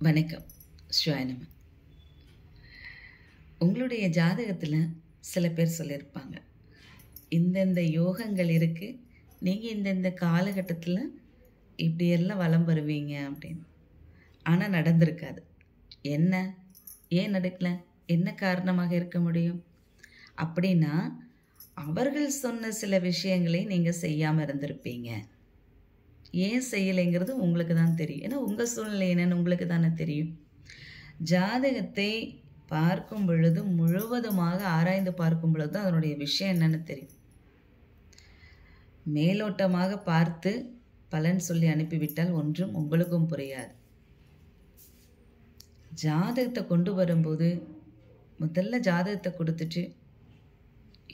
வணக்கம். ஸ்வாயனம. உங்களுடைய ஜாதகத்தில் சில பேர் சொல்லியிருப்பாங்க, இந்தந்த யோகங்கள் இருக்குது, நீங்கள் இந்தந்த காலகட்டத்தில் இப்படியெல்லாம் வலம் வருவீங்க அப்படின்னு. ஆனால் நடந்திருக்காது. என்ன, ஏன் நடக்கலை, என்ன காரணமாக இருக்க முடியும் அப்படின்னா, அவர்கள் சொன்ன சில விஷயங்களை நீங்கள் செய்யாமல் இருந்திருப்பீங்க. ஏன் செய்யலைங்கிறது உங்களுக்கு தான் தெரியும். ஏன்னா உங்கள் சூழ்நிலை என்னன்னு உங்களுக்கு தானே தெரியும். ஜாதகத்தை பார்க்கும் பொழுது முழுவதுமாக ஆராய்ந்து பார்க்கும் பொழுது தான் அதனுடைய விஷயம் என்னன்னு தெரியும். மேலோட்டமாக பார்த்து பலன் சொல்லி அனுப்பிவிட்டால் ஒன்றும் உங்களுக்கும் புரியாது. ஜாதகத்தை கொண்டு வரும்போது முதல்ல ஜாதகத்தை கொடுத்துட்டு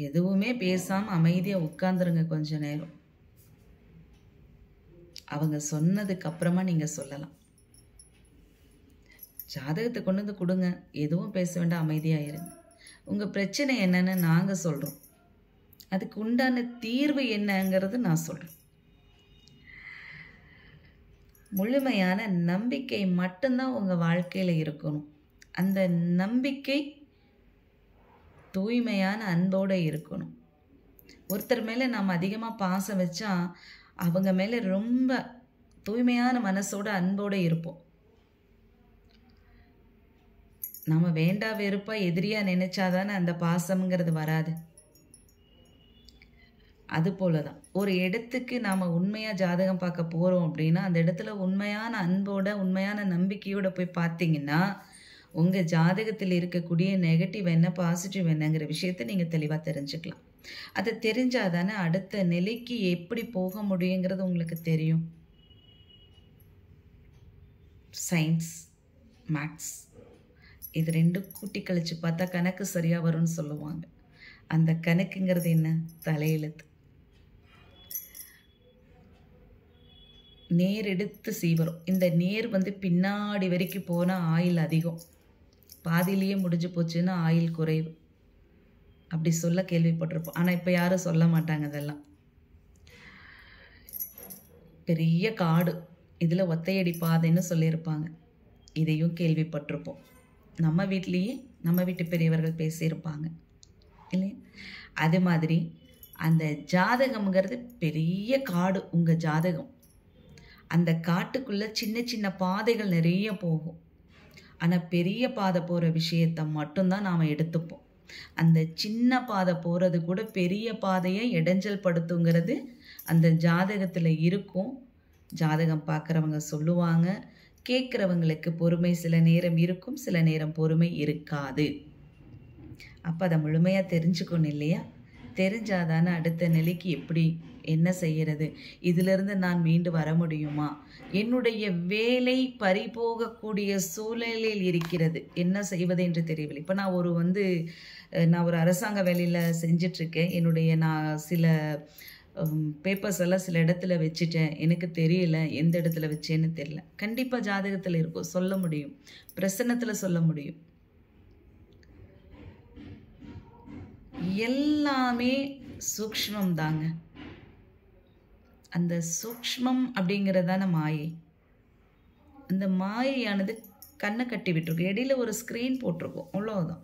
எதுவுமே பேசாமல் அமைதியாக உட்காந்துருங்க கொஞ்ச நேரம். அவங்க சொன்னதுக்கு அப்புறமா நீங்கள் சொல்லலாம். ஜாதகத்தை கொண்டு வந்து கொடுங்க, எதுவும் பேச வேண்டாம், அமைதியாயிருங்க. உங்கள் பிரச்சனை என்னன்னு நாங்கள் சொல்கிறோம், அதுக்கு உண்டான தீர்வு என்னங்கிறது நான் சொல்கிறேன். முழுமையான நம்பிக்கை மட்டும்தான் உங்கள் வாழ்க்கையில் இருக்கணும். அந்த நம்பிக்கை தூய்மையான அன்போடு இருக்கணும். ஒருத்தர் மேலே நாம் அதிகமாக பாசம் வச்சா அவங்க மேலே ரொம்ப தூய்மையான மனசோட அன்போடு இருப்போம். நாம் வேண்டா வெறுப்பா எதிரியாக நினைச்சாதானே அந்த பாசம்ங்கிறது வராது. அதுபோல தான் ஒரு இடத்துக்கு நாம் உண்மையாக ஜாதகம் பார்க்க போகிறோம் அப்படின்னா அந்த இடத்துல உண்மையான அன்போட உண்மையான நம்பிக்கையோடு போய் பார்த்தீங்கன்னா உங்கள் ஜாதகத்தில் இருக்கக்கூடிய நெகட்டிவ் என்ன பாசிட்டிவ் என்னங்கிற விஷயத்தை நீங்கள் தெளிவாக தெரிஞ்சுக்கலாம். அதை தெரிஞ்சால் தானே அடுத்த நிலைக்கு எப்படி போக முடியுங்கிறது உங்களுக்கு தெரியும். சயின்ஸ், மேக்ஸ் இது ரெண்டும் கூட்டி கழிச்சு பார்த்தா கணக்கு சரியாக வரும்னு சொல்லுவாங்க. அந்த கணக்குங்கிறது என்ன? தலையெழுத்து. நேர் எடுத்து சீவரம். இந்த நேர் பின்னாடி வரைக்கும் போனால் ஆயில் அதிகம், பாதியிலேயே முடிஞ்சு போச்சுன்னா ஆயில் குறைவு, அப்படி சொல்ல கேள்விப்பட்டிருப்போம். ஆனால் இப்போ யாரும் சொல்ல மாட்டாங்க. இதெல்லாம் பெரிய காடு, இதில் ஒத்தையடி பாதைன்னு சொல்லியிருப்பாங்க. இதையும் கேள்விப்பட்டிருப்போம். நம்ம வீட்லேயே நம்ம வீட்டு பெரியவர்கள் பேசியிருப்பாங்க இல்லையா? அது மாதிரி அந்த ஜாதகம்ங்கிறது பெரிய காடு. உங்கள் ஜாதகம் அந்த காட்டுக்குள்ளே சின்ன சின்ன பாதைகள் நிறைய போகும். ஆனால் பெரிய பாதை போகிற விஷயத்தை மட்டும்தான் நாம் எடுத்துப்போம். அந்த சின்ன பாதை போகிறது கூட பெரிய பாதையை இடைஞ்சல் படுத்துங்கிறது அந்த ஜாதகத்தில் இருக்கும். ஜாதகம் பார்க்குறவங்க சொல்லுவாங்க, கேட்குறவங்களுக்கு பொறுமை சில நேரம் இருக்கும், சில நேரம் பொறுமை இருக்காது. அப்போ அதை முழுமையாக தெரிஞ்சுக்கணும் இல்லையா? தெரிஞ்சாதானே அடுத்த நிலைக்கு எப்படி என்ன செய்கிறது, இதிலிருந்து நான் மீண்டு வர முடியுமா, என்னுடைய வேலை பறிபோகக்கூடிய சூழலில் இருக்கிறது, என்ன செய்வது என்று தெரியவில்லை. இப்போ நான் ஒரு அரசாங்க வேலையில் செஞ்சிட்ருக்கேன். நான் சில பேப்பர்ஸ் எல்லாம் சில இடத்துல வச்சுட்டேன், எனக்கு தெரியல எந்த இடத்துல வச்சேன்னு தெரியல. கண்டிப்பாக ஜாதகத்தில் இருக்கும், சொல்ல முடியும், பிரசன்னத்தில் சொல்ல முடியும். எல்லாமே சூக்ஷ்மம் தாங்க. அந்த சூக்ஷ்மம் அப்படிங்கிறதான மாயை. அந்த மாயையானது கண்ணை கட்டி விட்டுருக்கும். இடையில ஒரு ஸ்க்ரீன் போட்டிருக்கோம், அவ்வளோதான்.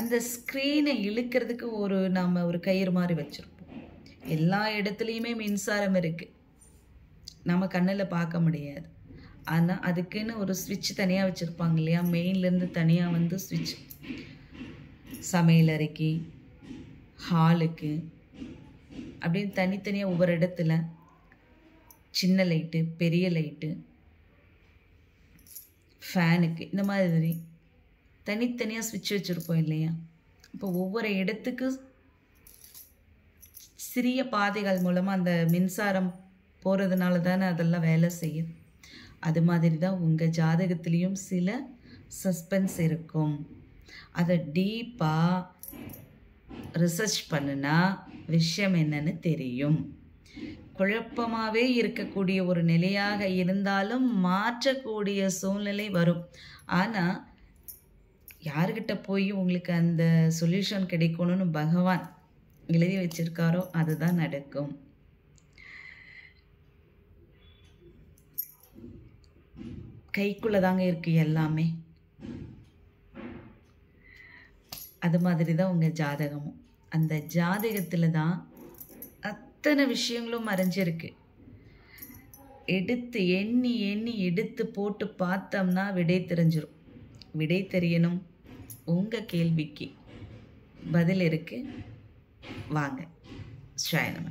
அந்த ஸ்க்ரீனை இழுக்கிறதுக்கு நாம் ஒரு கயிறு மாதிரி வச்சுருப்போம். எல்லா இடத்துலையுமே மின்சாரம் இருக்குது, நம்ம கண்ணில் பார்க்க முடியாது. ஆனால் அதுக்குன்னு ஒரு ஸ்விட்ச் தனியாக வச்சுருப்பாங்க இல்லையா? மெயின்லேருந்து தனியாக ஸ்விட்ச், சமையலறைக்கு, ஹாலுக்கு அப்படின்னு தனித்தனியாக ஒவ்வொரு இடத்துல சின்ன லைட்டு, பெரிய லைட்டு, ஃபேனுக்கு, இந்த மாதிரி தனித்தனியாக ஸ்விட்ச் வச்சுருப்போம் இல்லையா? இப்போ ஒவ்வொரு இடத்துக்கு சிறிய பாதைகள் மூலமாக அந்த மின்சாரம் போகிறதுனால தானே அதெல்லாம் வேலை செய்யுது. அது மாதிரி தான் உங்கள் ஜாதகத்துலேயும் சில சஸ்பென்ஸ் இருக்கும். அதை டீப்பாக ரிசர்ச் பண்ணுனா விஷயம் என்னன்னு தெரியும். குழப்பமாகவே இருக்கக்கூடிய ஒரு நிலையாக இருந்தாலும் மாற்றக்கூடிய சூழ்நிலை வரும். ஆனால் யாருக்கிட்ட போய் உங்களுக்கு அந்த சொல்யூஷன் கிடைக்கணும்னு பகவான் எழுதி வச்சிருக்காரோ அதுதான் நடக்கும். கைக்குள்ளே தாங்க இருக்குது எல்லாமே. அது மாதிரி தான் உங்கள் ஜாதகமும். அந்த ஜாதகத்தில் தான் அத்தனை விஷயங்களும் மறைஞ்சிருக்கு. எடுத்து எண்ணி எண்ணி எடுத்து போட்டு பார்த்தோம்னா விடை தெரிஞ்சிடும். விடை தெரியணும், உங்கள் கேள்விக்கு பதில் இருக்குது. வாங்க. ஸ்ரீ நம.